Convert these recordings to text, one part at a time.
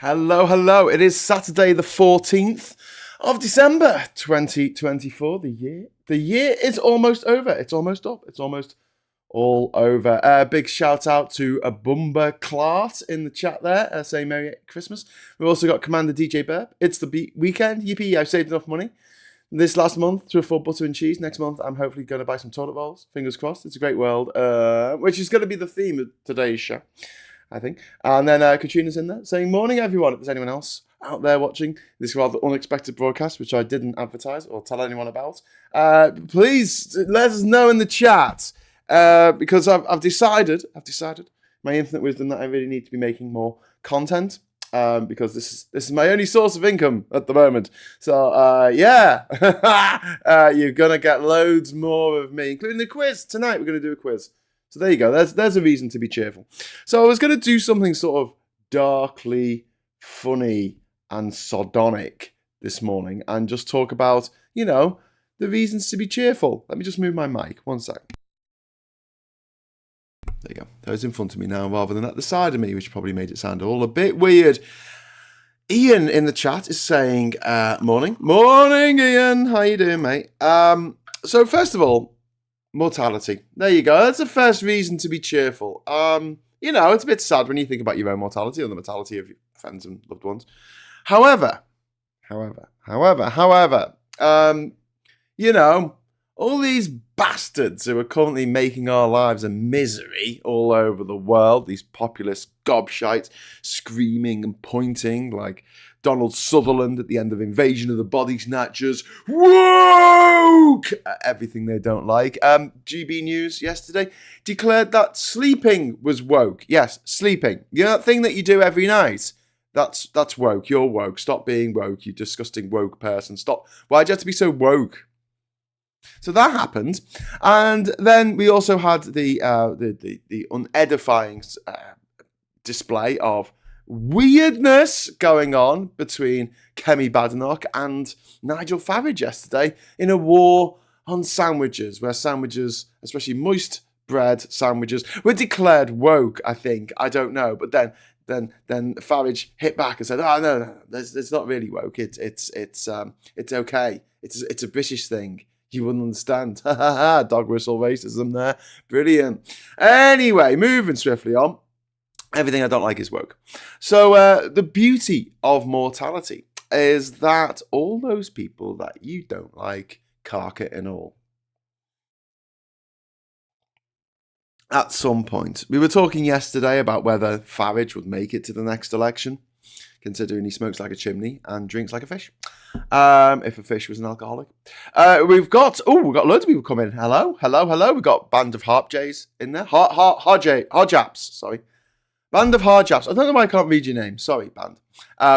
Hello, hello. It is Saturday the 14th of December 2024. The year is almost over. It's almost up. It's almost all over. Big shout out to a Bumba Clart in the chat there saying Merry Christmas. We've also got Commander DJ Burp. It's the weekend. Yippee, I've saved enough money this last month to afford butter and cheese. Next month, I'm hopefully going to buy some toilet rolls. Fingers crossed. It's a great world, which is going to be the theme of today's show, I think. And then Katrina's in there saying, morning, everyone. If there's anyone else out there watching this rather unexpected broadcast, which I didn't advertise or tell anyone about, please let us know in the chat. Because I've decided, my infinite wisdom, that I really need to be making more content. Because this is my only source of income at the moment. So, yeah. You're going to get loads more of me, including the quiz. Tonight, we're going to do a quiz. So there you go. There's a reason to be cheerful. So I was going to do something sort of darkly funny and sardonic this morning and just talk about, the reasons to be cheerful. Let me just move my mic. One sec. There you go. There's in front of me now rather than at the side of me, which probably made it sound all a bit weird. Ian in the chat is saying, morning. Morning, Ian. How you doing, mate? So first of all, mortality. There you go. That's the first reason to be cheerful. It's a bit sad when you think about your own mortality or the mortality of your friends and loved ones. However, all these bastards who are currently making our lives a misery all over the world, these populist gobshites screaming and pointing like Donald Sutherland at the end of Invasion of the Body Snatchers, woke! Everything they don't like. GB News yesterday declared that sleeping was woke. Yes, sleeping. That thing that you do every night. That's woke. You're woke. Stop being woke, you disgusting woke person. Stop. Why'd you have to be so woke? So that happened, and then we also had the unedifying display of weirdness going on between Kemi Badenoch and Nigel Farage yesterday in a war on sandwiches, where sandwiches, especially moist bread sandwiches, were declared woke. I think, I don't know, but then Farage hit back and said, "Oh no, it's not really woke. It's okay. It's a British thing. You wouldn't understand." Dog whistle racism there. Brilliant. Anyway, moving swiftly on. Everything I don't like is woke. So the beauty of mortality is that all those people that you don't like, cark it and all. At some point, we were talking yesterday about whether Farage would make it to the next election, considering he smokes like a chimney and drinks like a fish. If a fish was an alcoholic. We've got loads of people coming. Hello. We've got Band of Harjaps in there. Harjaps, sorry. Band of Harjaps. I don't know why I can't read your name. Sorry, Band.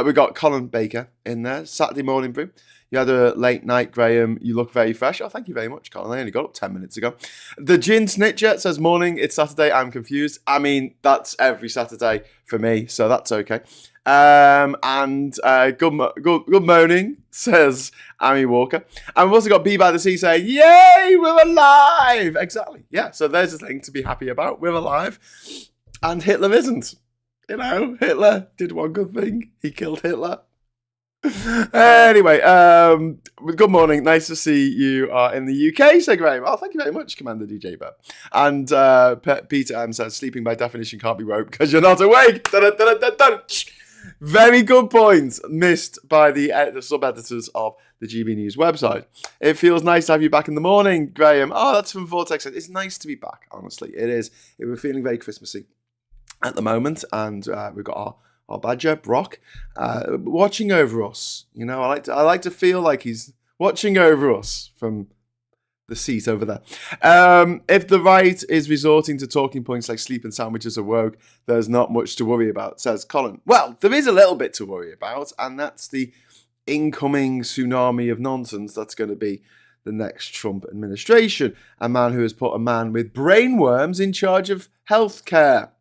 We've got Colin Baker in there. Saturday Morning Brew. You had a late night, Graham. You look very fresh. Oh, thank you very much, Colin. I only got up 10 minutes ago. The Gin Snitcher says, morning, it's Saturday, I'm confused. I mean, that's every Saturday for me, so that's okay. Good morning, says Amy Walker. And we've also got Be by the Sea saying, yay, we're alive. Exactly. Yeah, so there's a thing to be happy about. We're alive. And Hitler isn't. Hitler did one good thing. He killed Hitler. Anyway, good morning. Nice to see you are in the UK, so Graham. Oh, thank you very much, Commander DJ Bear. And Peter M says, sleeping by definition can't be woke because you're not awake. Dun-dun-dun-dun-dun. Very good point, missed by the sub-editors of the GB News website. It feels nice to have you back in the morning, Graham. Oh, that's from Vortex. It's nice to be back, honestly. It is. We're feeling very Christmassy at the moment, and we've got our badger, Brock, watching over us. I like to feel like he's watching over us from the seat over there. If the right is resorting to talking points like sleep and sandwiches are woke, there's not much to worry about, says Colin. Well, there is a little bit to worry about, and that's the incoming tsunami of nonsense that's going to be the next Trump administration. A man who has put a man with brainworms in charge of healthcare.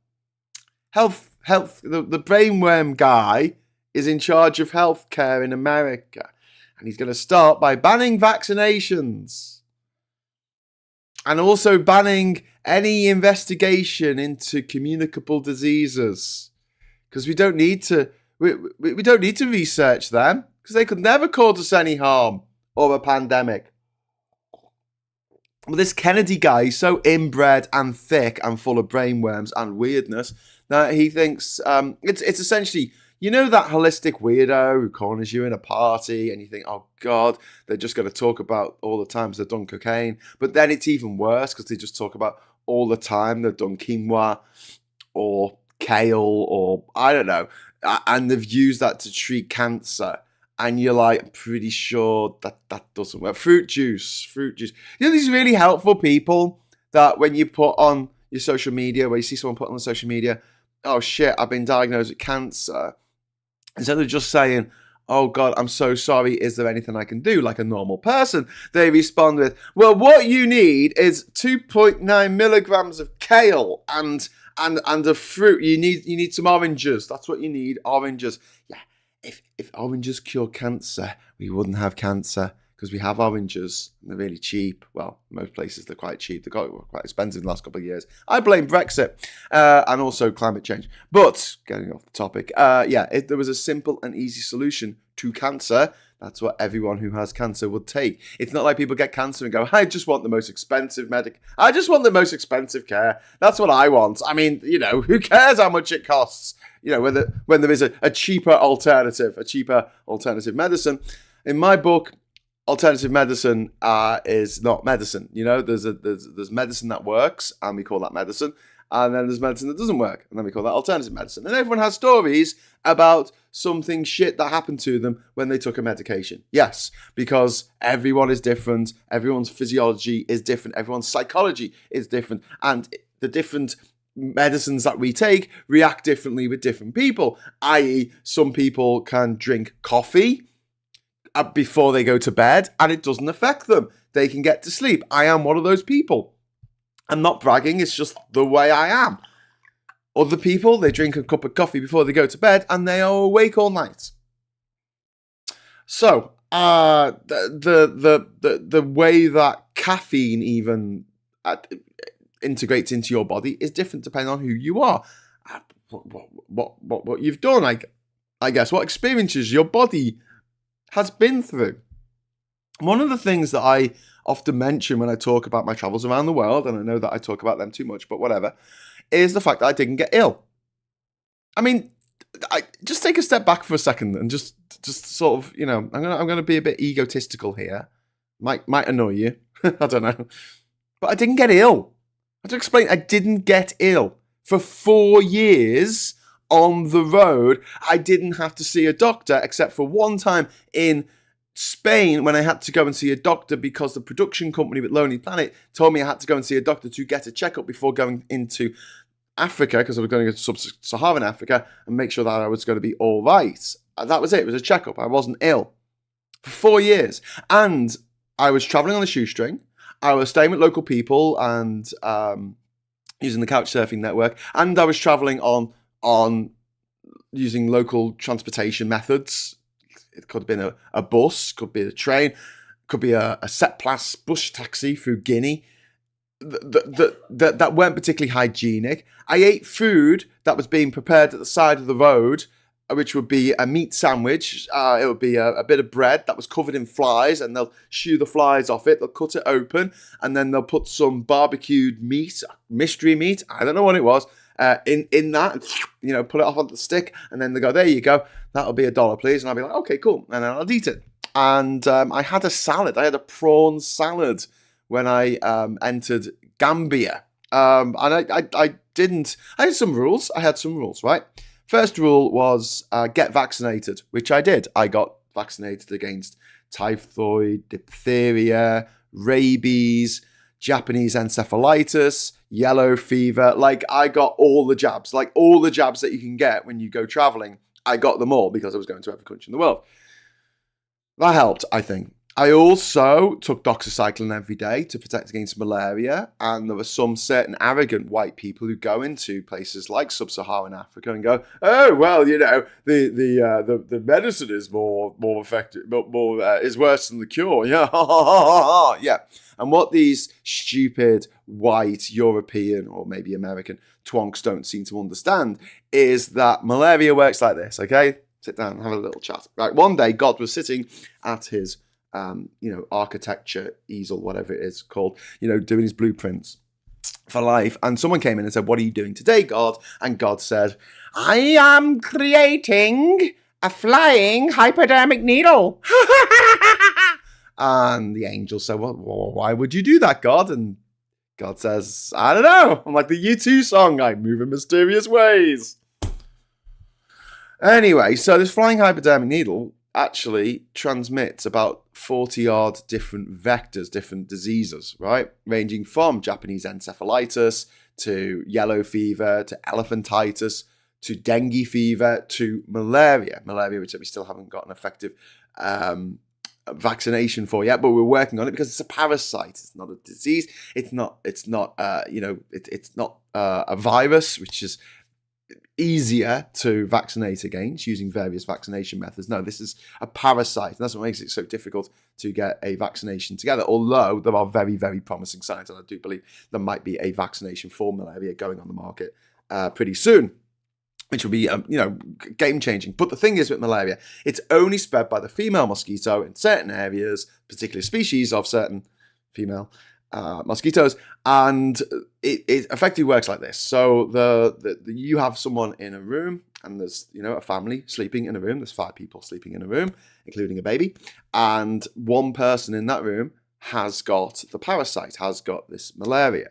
The brainworm guy is in charge of healthcare in America, and he's going to start by banning vaccinations and also banning any investigation into communicable diseases, because we don't need to We don't need to research them because they could never cause us any harm or a pandemic. Well, this Kennedy guy, he's so inbred and thick and full of brainworms and weirdness that he thinks it's essentially, you know, that holistic weirdo who corners you in a party and you think, oh God, they're just going to talk about all the times they've done cocaine. But then it's even worse because they just talk about all the time they've done quinoa or kale or I don't know. And they've used that to treat cancer. And you're like, I'm pretty sure that doesn't work. Fruit juice. You know, these really helpful people that when you put on your social media, where you see someone put on the social media, oh shit, I've been diagnosed with cancer. Instead of just saying, oh God, I'm so sorry, is there anything I can do? Like a normal person, they respond with, well, what you need is 2.9 milligrams of kale and a fruit. You need some oranges. That's what you need, oranges. Yeah. If oranges cure cancer, we wouldn't have cancer because we have oranges. And they're really cheap. Well, most places they're quite cheap. They got quite expensive in the last couple of years. I blame Brexit and also climate change. But getting off the topic, if there was a simple and easy solution to cancer, that's what everyone who has cancer would take. It's not like people get cancer and go, I just want the most expensive I just want the most expensive care. That's what I want. I mean, you know, who cares how much it costs? You know, when there is a cheaper alternative medicine. In my book, alternative medicine is not medicine. You know, there's medicine that works, and we call that medicine. And then there's medicine that doesn't work, and then we call that alternative medicine. And everyone has stories about something shit that happened to them when they took a medication. Yes, because everyone is different. Everyone's physiology is different. Everyone's psychology is different. And the different medicines that we take react differently with different people, i.e. some people can drink coffee before they go to bed and it doesn't affect them. They can get to sleep. I am one of those people. I'm not bragging, it's just the way I am. Other people, they drink a cup of coffee before they go to bed and they are awake all night. So, the way that caffeine even integrates into your body is different depending on who you are, what you've done, I guess, what experiences your body has been through. One of the things that I often mention when I talk about my travels around the world, and I know that I talk about them too much, but whatever, is the fact that I didn't get ill. I mean, I just take a step back for a second and just sort of, you know, I'm gonna be a bit egotistical here. Might annoy you. I don't know. But I didn't get ill. I have to explain, I didn't get ill. For 4 years on the road, I didn't have to see a doctor except for one time in Spain when I had to go and see a doctor because the production company with Lonely Planet told me I had to go and see a doctor to get a checkup before going into Africa, because I was going to go to sub-Saharan Africa and make sure that I was going to be all right. And that was it. It was a checkup. I wasn't ill for 4 years. And I was traveling on a shoestring. I was staying with local people and using the couch surfing network. And I was traveling on using local transportation methods. It could have been a bus, could be a train, could be a set-plus bush taxi through Guinea that weren't particularly hygienic. I ate food that was being prepared at the side of the road, which would be a meat sandwich. It would be a bit of bread that was covered in flies, and they'll shoo the flies off it. They'll cut it open, and then they'll put some barbecued meat, mystery meat, I don't know what it was, in that, you know, pull it off onto the stick, and then they go, there you go, that'll be $1, please. And I'll be like, okay, cool. And then I'll eat it. And I had a salad. I had a prawn salad when I entered Gambia. And I had some rules. Right? First rule was get vaccinated, which I did. I got vaccinated against typhoid, diphtheria, rabies, Japanese encephalitis, yellow fever. Like, I got all the jabs. Like, all the jabs that you can get when you go traveling. I got them all because I was going to every country in the world. That helped, I think. I also took doxycycline every day to protect against malaria, and there were some certain arrogant white people who go into places like sub-Saharan Africa and go, oh well, you know, the medicine is more effective, is worse than the cure. Yeah, yeah. And what these stupid white European or maybe American twonks don't seem to understand is that malaria works like this. Okay, Sit down and have a little chat. Right, one day God was sitting at his, architecture easel, whatever it is called, doing his blueprints for life. And someone came in and said, "What are you doing today, God?" And God said, "I am creating a flying hypodermic needle." And the angel said, "Well, why would you do that, God?" And God says, "I don't know. I'm like the U2 song, I move in mysterious ways." Anyway, so this flying hypodermic needle actually transmits about 40-odd different vectors, different diseases, right? Ranging from Japanese encephalitis to yellow fever to elephantitis to dengue fever to malaria. Malaria, which we still haven't got an effective vaccination for yet, but we're working on it because it's a parasite. It's not a disease. It's not a virus, which is easier to vaccinate against using various vaccination methods. No, this is a parasite, and that's what makes it so difficult to get a vaccination together, although there are very, very promising signs, and I do believe there might be a vaccination for malaria going on the market pretty soon, which will be game-changing. But the thing is with malaria, it's only spread by the female mosquito in certain areas, particular species of certain female mosquitoes, and it effectively works like this. So you have someone in a room, and there's a family sleeping in a room. There's 5 people sleeping in a room, including a baby, and one person in that room has got the parasite, has got this malaria.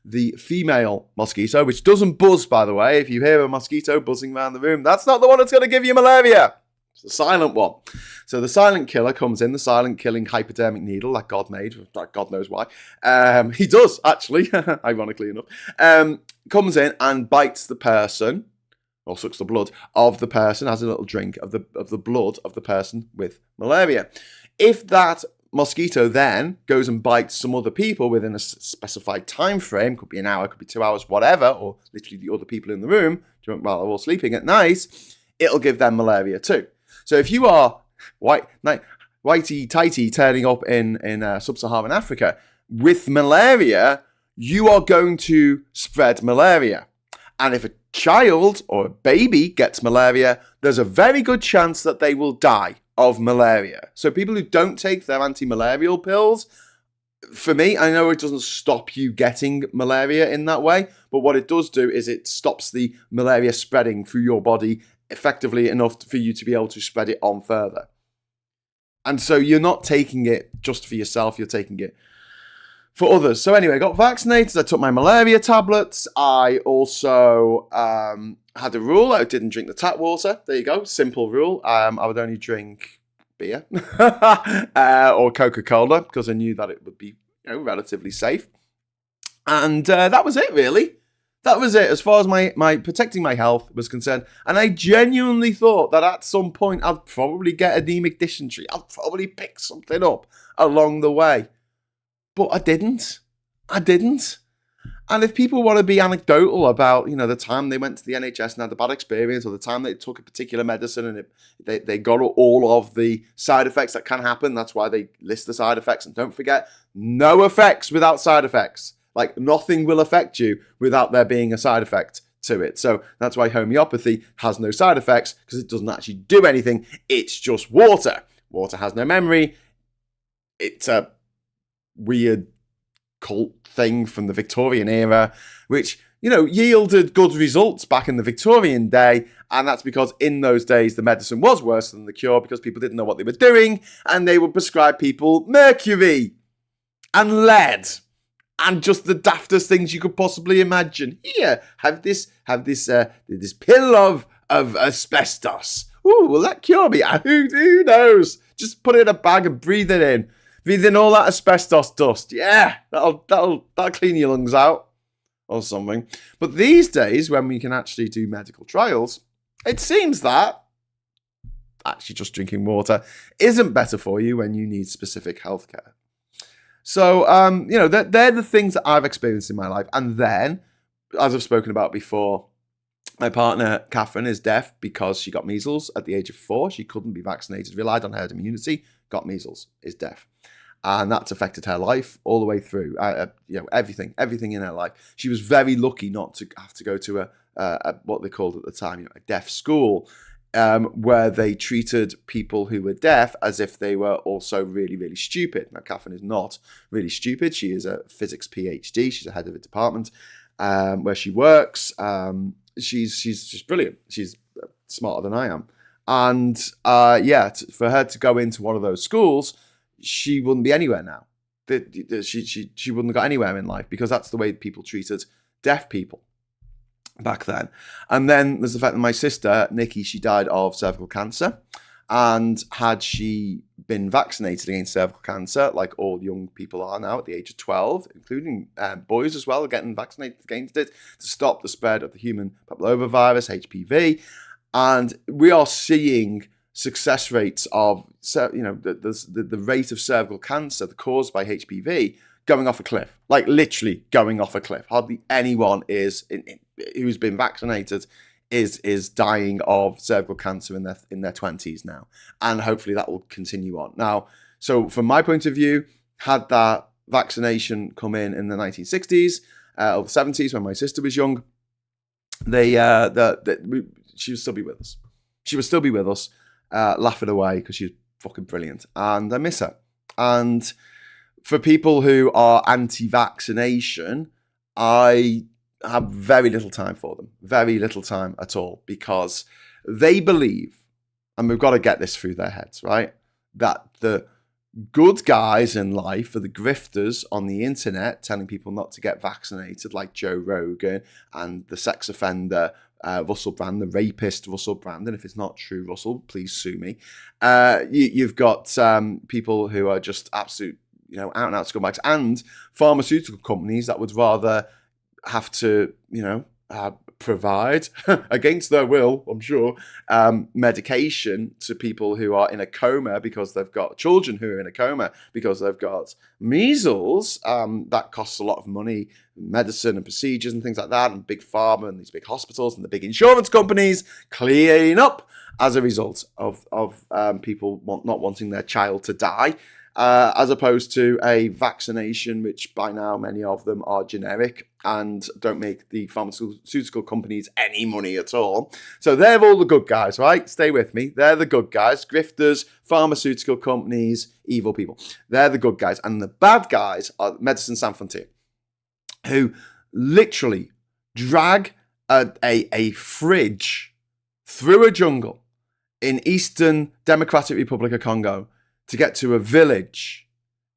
The female mosquito, which doesn't buzz, by the way, if you hear a mosquito buzzing around the room, that's not the one that's going to give you malaria. It's the silent one. So the silent killer comes in, the silent killing hypodermic needle that God made, God knows why. He does, actually, ironically enough. Comes in and bites the person, or sucks the blood of the person, has a little drink of the blood of the person with malaria. If that mosquito then goes and bites some other people within a specified time frame, could be an hour, could be 2 hours, whatever, or literally the other people in the room while they're all sleeping at night, it'll give them malaria too. So if you are whitey tighty turning up in sub-Saharan Africa with malaria, you are going to spread malaria. And if a child or a baby gets malaria, there's a very good chance that they will die of malaria. So people who don't take their anti-malarial pills, for me, I know it doesn't stop you getting malaria in that way, but what it does do is it stops the malaria spreading through your body effectively enough for you to be able to spread it on further. And so you're not taking it just for yourself, you're taking it for others. So anyway, I got vaccinated, I took my malaria tablets, I also had a rule, I didn't drink the tap water. There you go, simple rule. I would only drink beer or Coca-Cola because I knew that it would be relatively safe. And that was it, really. That was it as far as my protecting my health was concerned. And I genuinely thought that at some point I'd probably get anemic dysentery. I'd probably pick something up along the way. But I didn't. And if people want to be anecdotal about, the time they went to the NHS and had a bad experience, or the time they took a particular medicine and they got all of the side effects that can happen, that's why they list the side effects. And don't forget, no effects without side effects. Like, nothing will affect you without there being a side effect to it. So that's why homeopathy has no side effects, because it doesn't actually do anything. It's just water. Water has no memory. It's a weird cult thing from the Victorian era, which, yielded good results back in the Victorian day. And that's because in those days, the medicine was worse than the cure because people didn't know what they were doing. And they would prescribe people mercury and lead and just the daftest things you could possibly imagine. Here, have this pill of asbestos. Ooh, will that cure me? Who knows? Just put it in a bag and breathe it in. Breathe in all that asbestos dust. Yeah, that'll clean your lungs out or something. But these days, when we can actually do medical trials, it seems that actually just drinking water isn't better for you when you need specific healthcare. So, they're the things that I've experienced in my life. And then, as I've spoken about before, my partner, Catherine, is deaf because she got measles at the age of 4. She couldn't be vaccinated, relied on herd immunity, got measles, is deaf. And that's affected her life all the way through, everything in her life. She was very lucky not to have to go to a what they called at the time, a deaf school. where they treated people who were deaf as if they were also really, really stupid. Now, Catherine is not really stupid. She is a physics PhD. She's the head of a department where she works. She's brilliant. She's smarter than I am. And for her to go into one of those schools, she wouldn't be anywhere now. She wouldn't have got anywhere in life, because that's the way people treated deaf people back then. And then there's the fact that my sister, Nikki, she died of cervical cancer. And had she been vaccinated against cervical cancer, like all young people are now at the age of 12, including boys as well, getting vaccinated against it to stop the spread of the human papillomavirus, HPV. And we are seeing success rates of, the rate of cervical cancer caused by HPV going off a cliff, like literally going off a cliff. Hardly anyone who's been vaccinated is dying of cervical cancer in their 20s now, and hopefully that will continue on. Now, so from my point of view, had that vaccination come in the 1960s or the 70s when my sister was young, she would still be with us. She would still be with us, laughing away, because she was fucking brilliant, and I miss her. And for people who are anti-vaccination, I have very little time for them, very little time at all, because they believe, and we've got to get this through their heads, right, that the good guys in life are the grifters on the internet telling people not to get vaccinated, like Joe Rogan and the sex offender Russell Brand, the rapist Russell Brand. And if it's not true, Russell, please sue me. You've got people who are just absolute, out and out scumbags, and pharmaceutical companies that would rather have to, provide against their will, I'm sure, medication to people who are in a coma because they've got children who are in a coma because they've got measles. That costs a lot of money, medicine and procedures and things like that, and big pharma and these big hospitals and the big insurance companies clearing up as a result of people not wanting their child to die. As opposed to a vaccination, which by now many of them are generic and don't make the pharmaceutical companies any money at all. So they're all the good guys, right? Stay with me. They're the good guys. Grifters, pharmaceutical companies, evil people. They're the good guys. And the bad guys are Medicine Sans Frontier, who literally drag a fridge through a jungle in Eastern Democratic Republic of Congo to get to a village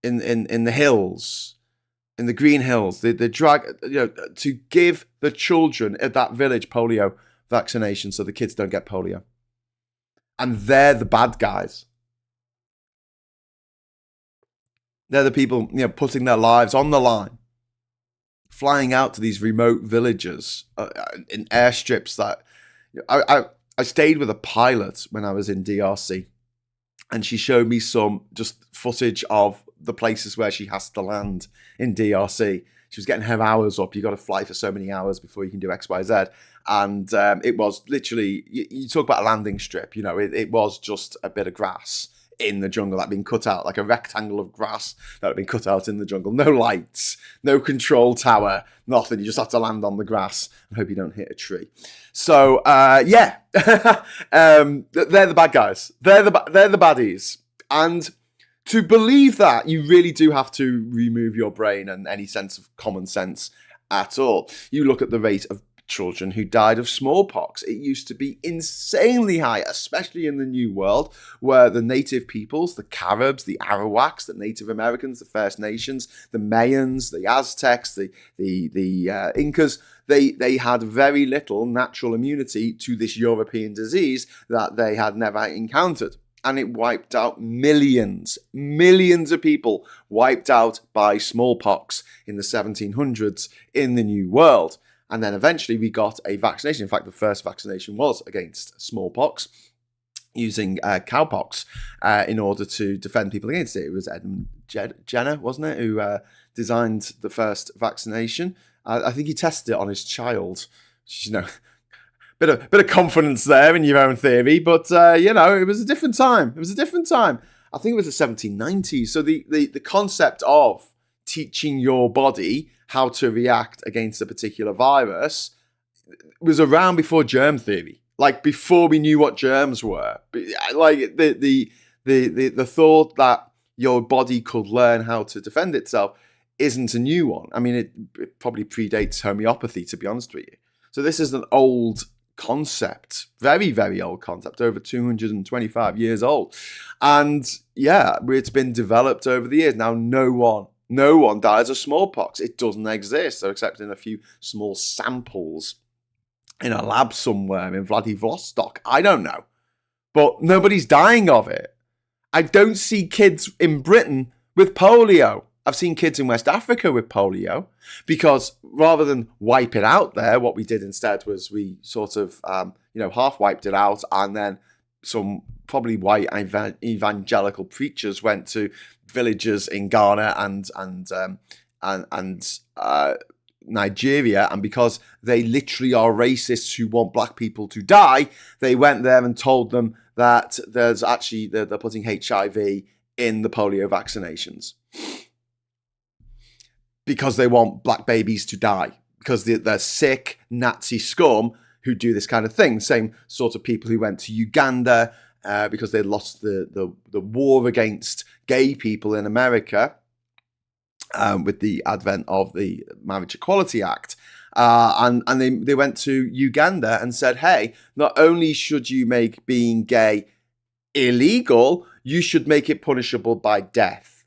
in the hills, in the Green Hills. They drag, to give the children at that village polio vaccination so the kids don't get polio. And they're the bad guys. They're the people, putting their lives on the line, flying out to these remote villages in airstrips that... I stayed with a pilot when I was in DRC. And she showed me some just footage of the places where she has to land in DRC. She was getting her hours up. You got to fly for so many hours before you can do X, Y, Z. And it was literally, you talk about a landing strip, it was just a bit of grass in the jungle that had been cut out, like a rectangle of grass that had been cut out in the jungle. No lights, no control tower, nothing. You just have to land on the grass and hope you don't hit a tree. So, they're the bad guys. They're the baddies. And to believe that, you really do have to remove your brain and any sense of common sense at all. You look at the rate of children who died of smallpox. It used to be insanely high, especially in the New World, where the native peoples, the Caribs, the Arawaks, the Native Americans, the First Nations, the Mayans, the Aztecs, the Incas, they had very little natural immunity to this European disease that they had never encountered. And it wiped out millions of people wiped out by smallpox in the 1700s in the New World. And then eventually we got a vaccination. In fact, the first vaccination was against smallpox using cowpox in order to defend people against it. It was Edmund Jenner, wasn't it, who designed the first vaccination. I think he tested it on his child. Bit of confidence there in your own theory, but it was a different time. It was a different time. I think it was the 1790s. So the concept of teaching your body how to react against a particular virus was around before germ theory. like before we knew what germs were. Like the thought that your body could learn how to defend itself isn't a new one. I mean, it probably predates homeopathy, to be honest with you. So this is an old concept, very, very old concept, over 225 years old. And yeah, it's been developed over the years. Now, no one dies of smallpox. It doesn't exist, so except in a few small samples in a lab somewhere in Vladivostok. I don't know. But nobody's dying of it. I don't see kids in Britain with polio. I've seen kids in West Africa with polio, because rather than wipe it out there, what we did instead was we sort of, half wiped it out, and then some probably white evangelical preachers went to villages in Ghana and Nigeria, and because they literally are racists who want black people to die, they went there and told them that there's actually they're putting HIV in the polio vaccinations, because they want black babies to die, because they're sick Nazi scum who do this kind of thing. Same sort of people who went to Uganda because they lost the war against gay people in America with the advent of the Marriage Equality Act. And they went to Uganda and said, hey, not only should you make being gay illegal, you should make it punishable by death,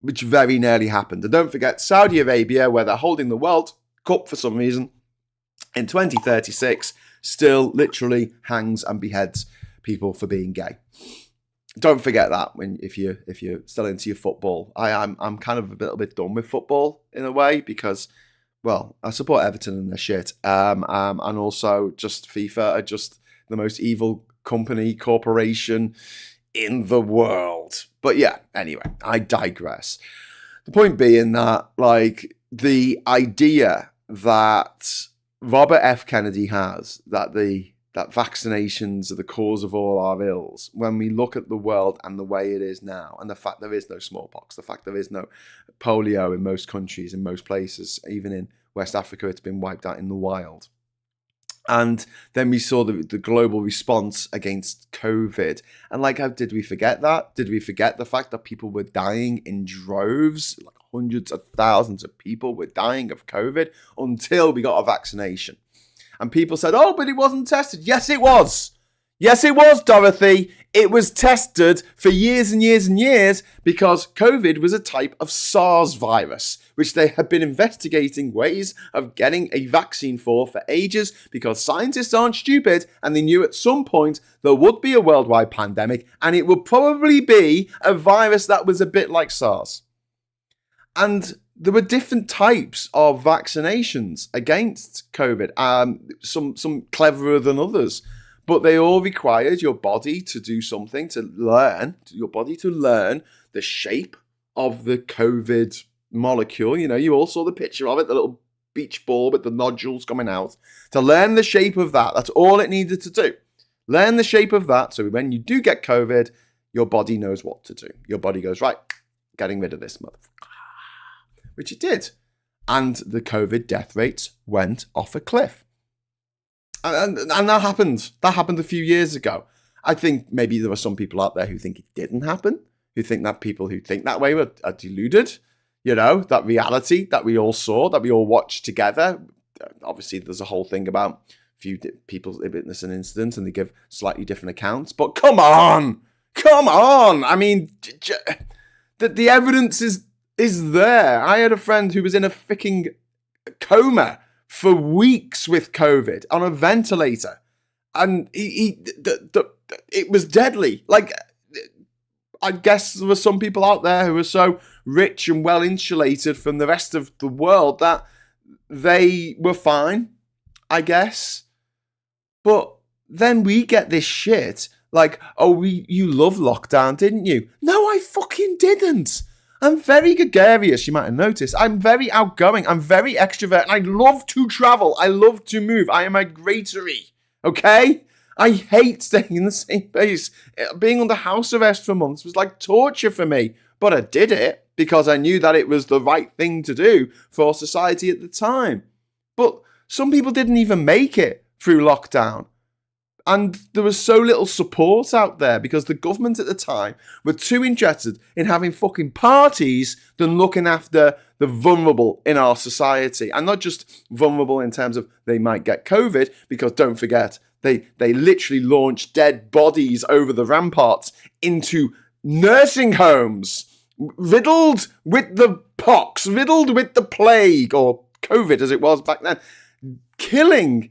which very nearly happened. And don't forget Saudi Arabia, where they're holding the World Cup for some reason, in 2036, still literally hangs and beheads people for being gay. Don't forget that if you're still into your football. I'm kind of a little bit done with football in a way, because, well, I support Everton and their shit, and also just FIFA are just the most evil corporation in the world. But yeah, anyway, I digress. The point being that, like, the idea that Robert F. Kennedy has, that vaccinations are the cause of all our ills, when we look at the world and the way it is now, and the fact there is no smallpox, the fact there is no polio in most countries, in most places, even in West Africa, it's been wiped out in the wild. And then we saw the global response against COVID. And like, how did we forget that? Did we forget the fact that people were dying in droves? Like hundreds of thousands of people were dying of COVID until we got a vaccination. And people said, oh, but it wasn't tested. Yes, it was. Yes, it was, Dorothy. It was tested for years and years and years, because COVID was a type of SARS virus, which they had been investigating ways of getting a vaccine for ages, because scientists aren't stupid, and they knew at some point there would be a worldwide pandemic, and it would probably be a virus that was a bit like SARS. And there were different types of vaccinations against COVID, some cleverer than others. But they all required your body to do something, to learn the shape of the COVID molecule. You know, you all saw the picture of it, the little beach ball with the nodules coming out. To learn the shape of that, that's all it needed to do. Learn the shape of that, so when you do get COVID, your body knows what to do. Your body goes, right, getting rid of this motherfucker. Which it did. And the COVID death rates went off a cliff. And that happened. That happened a few years ago. I think maybe there are some people out there who think it didn't happen, who think that people who think that way are deluded. You know, that reality that we all saw, that we all watched together. Obviously, there's a whole thing about a few people witness an incident and they give slightly different accounts. But come on. I mean, the evidence is there. I had a friend who was in a freaking coma for weeks with COVID on a ventilator, and it was deadly. Like, I guess there were some people out there who were so rich and well insulated from the rest of the world that they were fine, I guess. But then we get this shit like, oh, you love lockdown, didn't you? No, I fucking didn't. I'm very gregarious, you might have noticed. I'm very outgoing. I'm very extrovert. And I love to travel. I love to move. I am migratory. Okay? I hate staying in the same place. Being under house arrest for months was like torture for me. But I did it because I knew that it was the right thing to do for society at the time. But some people didn't even make it through lockdown. And there was so little support out there because the government at the time were too interested in having fucking parties than looking after the vulnerable in our society. And not just vulnerable in terms of they might get COVID, because don't forget, they literally launched dead bodies over the ramparts into nursing homes, riddled with the pox, riddled with the plague, or COVID as it was back then, killing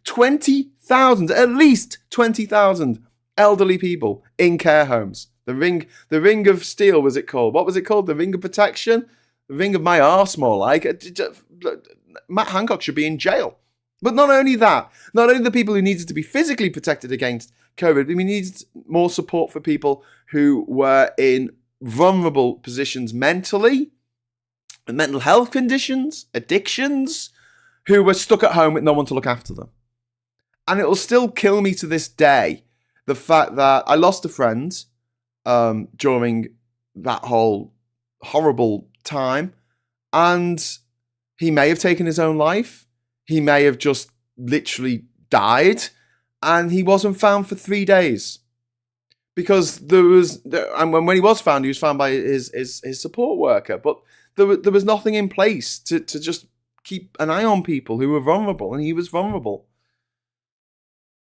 20,000, at least 20,000 elderly people in care homes. The ring of steel, was it called? What was it called? The ring of protection? The ring of my arse, more like. Matt Hancock should be in jail. But not only that, not only the people who needed to be physically protected against COVID, we needed more support for people who were in vulnerable positions mentally, mental health conditions, addictions, who were stuck at home with no one to look after them. And it will still kill me to this day, the fact that I lost a friend during that whole horrible time, and he may have taken his own life. He may have just literally died, and he wasn't found for 3 days. Because and when he was found by his support worker, but there was nothing in place to just keep an eye on people who were vulnerable, and he was vulnerable.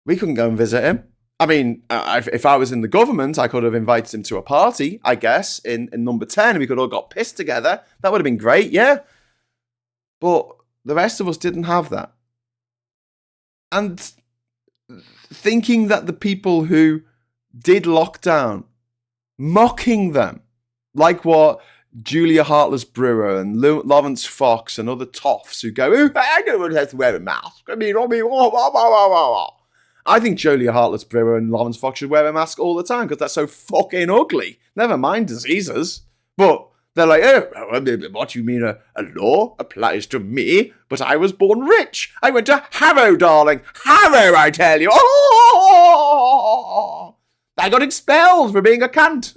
We couldn't go and visit him. I mean, if I was in the government, I could have invited him to a party, I guess, in number 10, and we could all got pissed together. That would have been great, yeah. But the rest of us didn't have that. And thinking that the people who did lockdown, mocking them, like what Julia Hartless-Brewer and Lawrence Fox and other toffs who go, "Oh, I don't have to wear a mask. I mean, I think Julia Hartless-Brewer and Lawrence Fox should wear a mask all the time because that's so fucking ugly. Never mind diseases. But they're like, oh, what do you mean a law applies to me? But I was born rich. I went to Harrow, darling. Harrow, I tell you. Oh! I got expelled for being a cunt.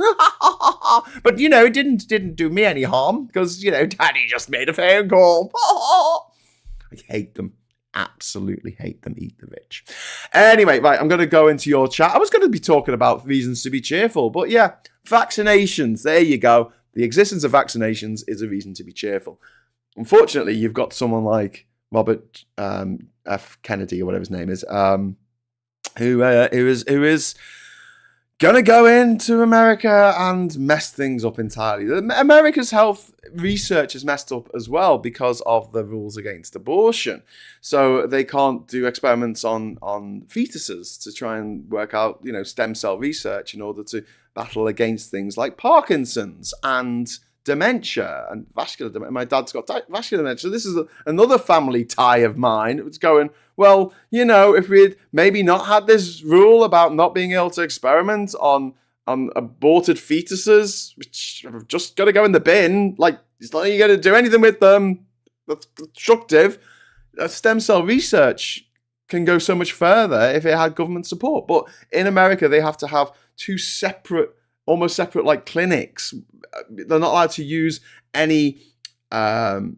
But, it didn't do me any harm because, Daddy just made a phone call. I hate them. Absolutely hate them. Eat the rich. Anyway, right, I'm going to go into your chat. I was going to be talking about reasons to be cheerful, but yeah, vaccinations. There you go. The existence of vaccinations is a reason to be cheerful. Unfortunately, you've got someone like Robert F. Kennedy or whatever his name is, who is going to go into America and mess things up entirely. America's health research is messed up as well because of the rules against abortion. So they can't do experiments on fetuses to try and work out, stem cell research in order to battle against things like Parkinson's and dementia and vascular dementia. My dad's got vascular dementia. So this is another family tie of mine. It's going, well, if we'd maybe not had this rule about not being able to experiment on aborted fetuses, which have just got to go in the bin, like, it's not you got to do anything with them. That's constructive. Stem cell research can go so much further if it had government support. But in America, they have to have two almost separate like clinics. They're not allowed to use any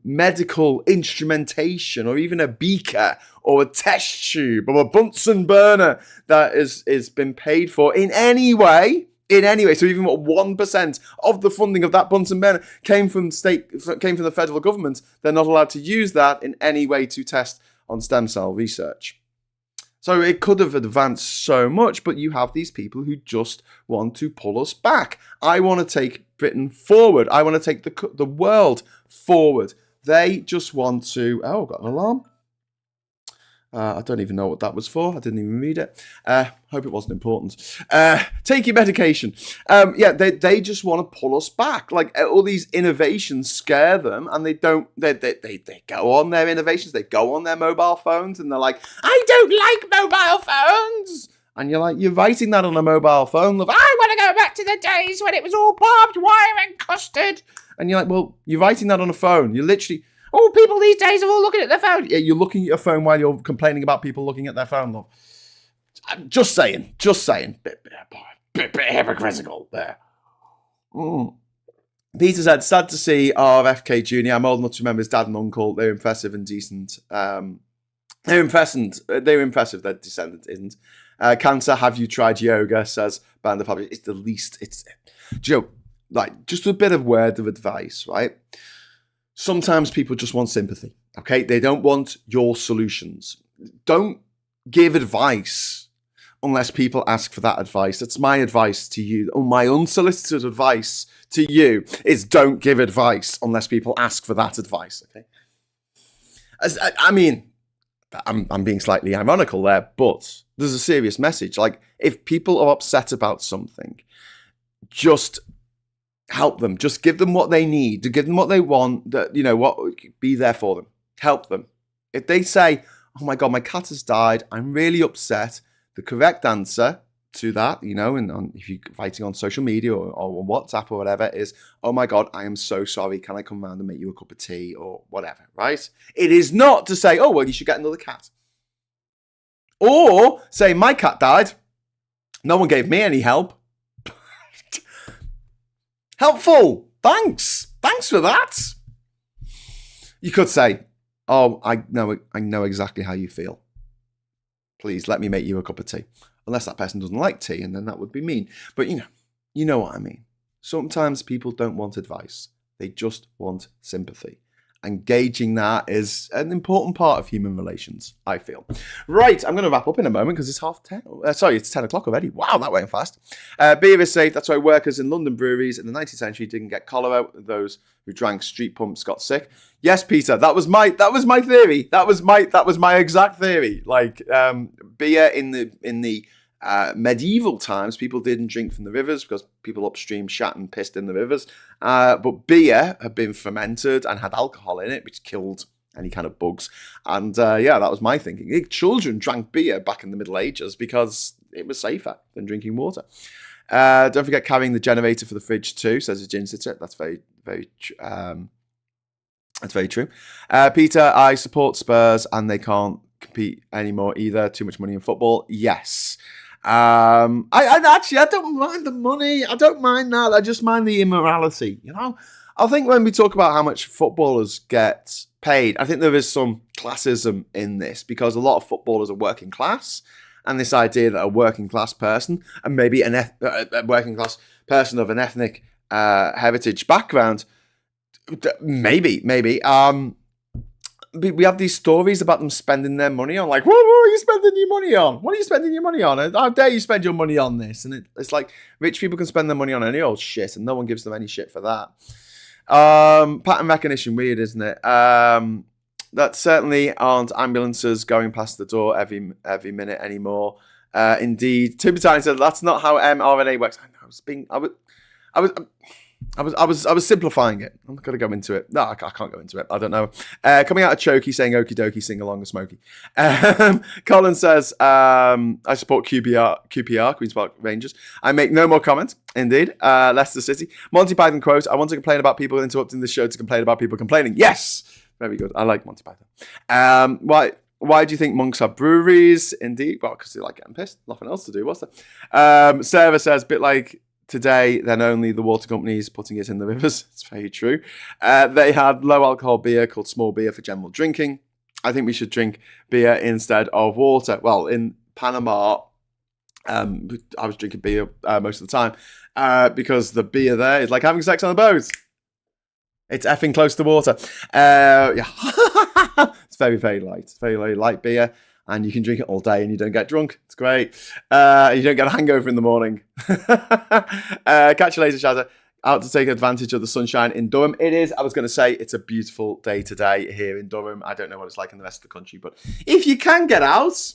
medical instrumentation or even a beaker or a test tube or a Bunsen burner that is been paid for in any way. So even what 1% of the funding of that Bunsen burner came from the federal government, they're not allowed to use that in any way to test on stem cell research. So it could have advanced so much, but you have these people who just want to pull us back. I want to take Britain forward. I want to take the world forward. They just want to... Oh, got an alarm. I don't even know what that was for. I didn't even read it. Hope it wasn't important. Take your medication. They just want to pull us back. Like all these innovations scare them, and they don't. They go on their innovations. They go on their mobile phones, and they're like, "I don't like mobile phones." And you're like, you're writing that on a mobile phone. Love, I want to go back to the days when it was all barbed wire and custard. And you're like, well, you're writing that on a phone. You're literally. Oh, people these days are all looking at their phone. Yeah, you're looking at your phone while you're complaining about people looking at their phone, love. Just saying. Bit hypocritical there. Peter said, sad to see RFK Jr. I'm old enough to remember his dad and uncle. They're impressive and decent. They're impressive. They're impressive. Their descendant isn't. Cancer, have you tried yoga? Says Band of Happy. It's the least. It's, Joe, like, just a bit of word of advice, right? Sometimes people just want sympathy. Okay, they don't want your solutions. Don't give advice unless people ask for that advice. That's my advice to you. Or my unsolicited advice to you is don't give advice unless people ask for that advice. Okay. I mean, I'm being slightly ironical there, but there's a serious message. Like, if people are upset about something, just help them. Just give them what they need. To give them what they want. That, you know what, be there for them. Help them. If they say, "Oh my God, my cat has died. I'm really upset," the correct answer to that, you know, and if you're writing on social media or on WhatsApp or whatever, is, "Oh my God, I am so sorry. Can I come round and make you a cup of tea?" or whatever, right? It is not to say, "Oh, well, you should get another cat." Or say, "My cat died. No one gave me any help." Helpful. Thanks. Thanks for that. You could say, "Oh, I know exactly how you feel. Please let me make you a cup of tea." Unless that person doesn't like tea, and then that would be mean. But you know what I mean. Sometimes people don't want advice. They just want sympathy. Engaging that is an important part of human relations, I feel. Right, I'm going to wrap up in a moment because it's 10:30. It's 10 o'clock already. Wow, that went fast. Beer is safe. That's why workers in London breweries in the 19th century didn't get cholera. Those who drank street pumps got sick. Yes, Peter, that was my theory. That was my exact theory. Like, beer in the medieval times, people didn't drink from the rivers because people upstream shat and pissed in the rivers. But beer had been fermented and had alcohol in it, which killed any kind of bugs. And that was my thinking. Children drank beer back in the Middle Ages because it was safer than drinking water. Don't forget carrying the generator for the fridge too, says a gin sitter. That's very, very that's very true. Peter, I support Spurs and they can't compete anymore either. Too much money in football. Yes. I don't mind the money. I don't mind that. I just mind the immorality. You know, I think when we talk about how much footballers get paid, I think there is some classism in this because a lot of footballers are working class, and this idea that a working class person and maybe a working class person of an ethnic heritage background, maybe. We have these stories about them spending their money on, like, what are you spending your money on? What are you spending your money on? How dare you spend your money on this? And it's like, rich people can spend their money on any old shit, and no one gives them any shit for that. Pattern recognition, weird, isn't it? That certainly aren't ambulances going past the door every minute anymore. Indeed, Timbertine said that's not how mRNA works. I was simplifying it. I'm not going to go into it. No, I can't go into it. I don't know. Coming out of Chokey saying okie dokie, sing along with Smokey. Colin says, I support QPR, Queen's Park Rangers. I make no more comments. Indeed. Leicester City. Monty Python quote, I want to complain about people interrupting the show to complain about people complaining. Yes! Very good. I like Monty Python. Why do you think monks have breweries? Indeed. Well, because they like getting pissed. Nothing else to do, what's that? Sarah says, bit like today, then only the water companies putting it in the rivers. It's very true. They had low alcohol beer called small beer for general drinking. I think we should drink beer instead of water. Well, in Panama, I was drinking beer most of the time because the beer there is like having sex on a boat. It's effing close to water. Yeah, it's very, very light. It's very, very light beer. And you can drink it all day and you don't get drunk. It's great. You don't get a hangover in the morning. Catch you later, Shazza. Out to take advantage of the sunshine in Durham. It is, I was going to say, it's a beautiful day today here in Durham. I don't know what it's like in the rest of the country, but if you can get out,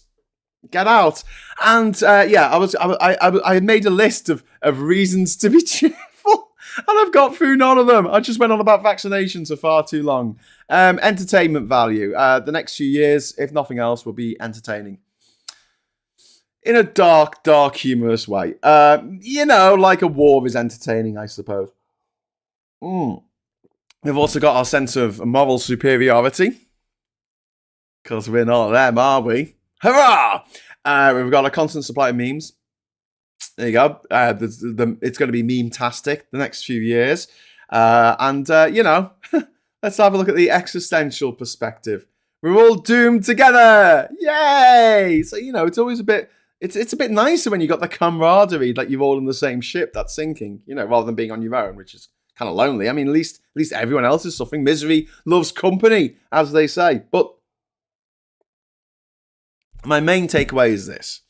get out. And I made a list of reasons to be cheerful. And I've got through none of them. I just went on about vaccinations for far too long. Entertainment value. The next few years, if nothing else, will be entertaining. In a dark, humorous way. Like a war is entertaining, I suppose. We've also got our sense of moral superiority. Because we're not them, are we? Hurrah! We've got a constant supply of memes. There you go. It's going to be meme-tastic the next few years. Let's have a look at the existential perspective We're all doomed together. Yay! So, it's always a bit... It's a bit nicer when you got the camaraderie, like you're all in the same ship that's sinking, rather than being on your own, which is kind of lonely. I mean, at least everyone else is suffering. Misery loves company, as they say. But my main takeaway is this.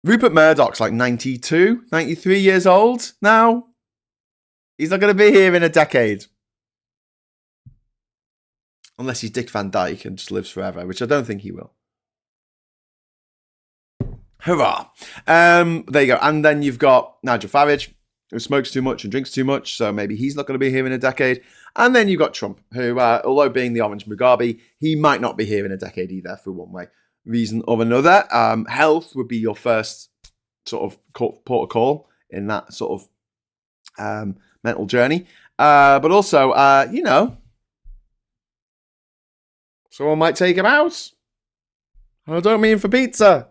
Rupert Murdoch's like 92, 93 years old now. He's not going to be here in a decade. Unless he's Dick Van Dyke and just lives forever, which I don't think he will. Hurrah. There you go. And then you've got Nigel Farage, who smokes too much and drinks too much, so maybe he's not going to be here in a decade. And then you've got Trump, who, although being the Orange Mugabe, he might not be here in a decade either for one way reason or another. Health would be your first sort of port of call in that sort of mental journey. But also, someone might take him out. I don't mean for pizza.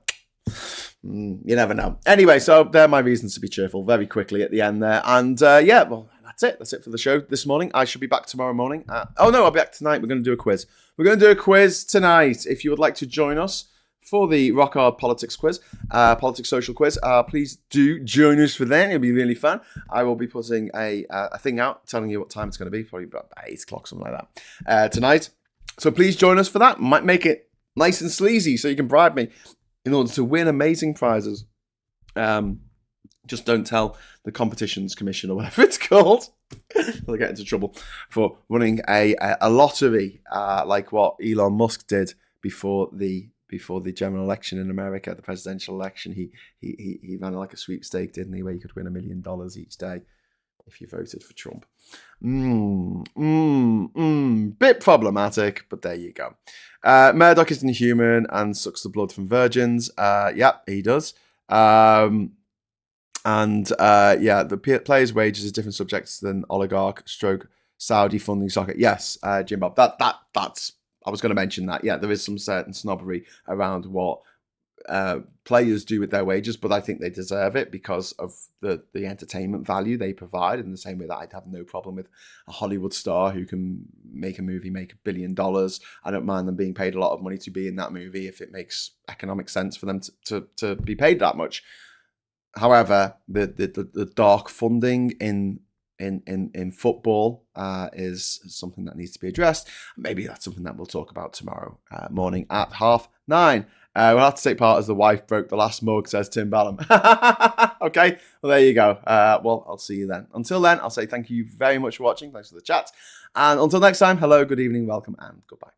You never know. Anyway, so there are my reasons to be cheerful very quickly at the end there. And well, that's it. That's it for the show this morning. I should be back tomorrow morning. I'll be back tonight. We're going to do a quiz. We're going to do a quiz tonight. If you would like to join us for the Rock Hard Politics quiz, Politics Social quiz, please do join us for that. It'll be really fun. I will be putting a thing out telling you what time it's going to be, probably about 8 o'clock, something like that, tonight. So please join us for that. Might make it nice and sleazy so you can bribe me in order to win amazing prizes. Just don't tell the Competitions Commission or whatever it's called. They'll get into trouble for running a lottery like what Elon Musk did before the general election in America, the presidential election. He ran like a sweepstake, didn't he, where you could win $1 million each day if you voted for Trump. Bit problematic, but there you go. Murdoch is inhuman and sucks the blood from virgins. Yep, he does. The players' wages is different subjects than oligarch stroke Saudi funding soccer. Yes, Jim Bob. That's. I was going to mention that. Yeah, there is some certain snobbery around what players do with their wages, but I think they deserve it because of the entertainment value they provide, in the same way that I'd have no problem with a Hollywood star who can make a movie make $1 billion. I don't mind them being paid a lot of money to be in that movie if it makes economic sense for them to be paid that much. However, the dark funding in football is something that needs to be addressed. Maybe that's something that we'll talk about tomorrow morning at 9:30. We'll have to take part as the wife broke the last mug, says Tim Ballum. Okay, well, there you go. Well, I'll see you then. Until then, I'll say thank you very much for watching. Thanks for the chat. And until next time, hello, good evening, welcome, and goodbye.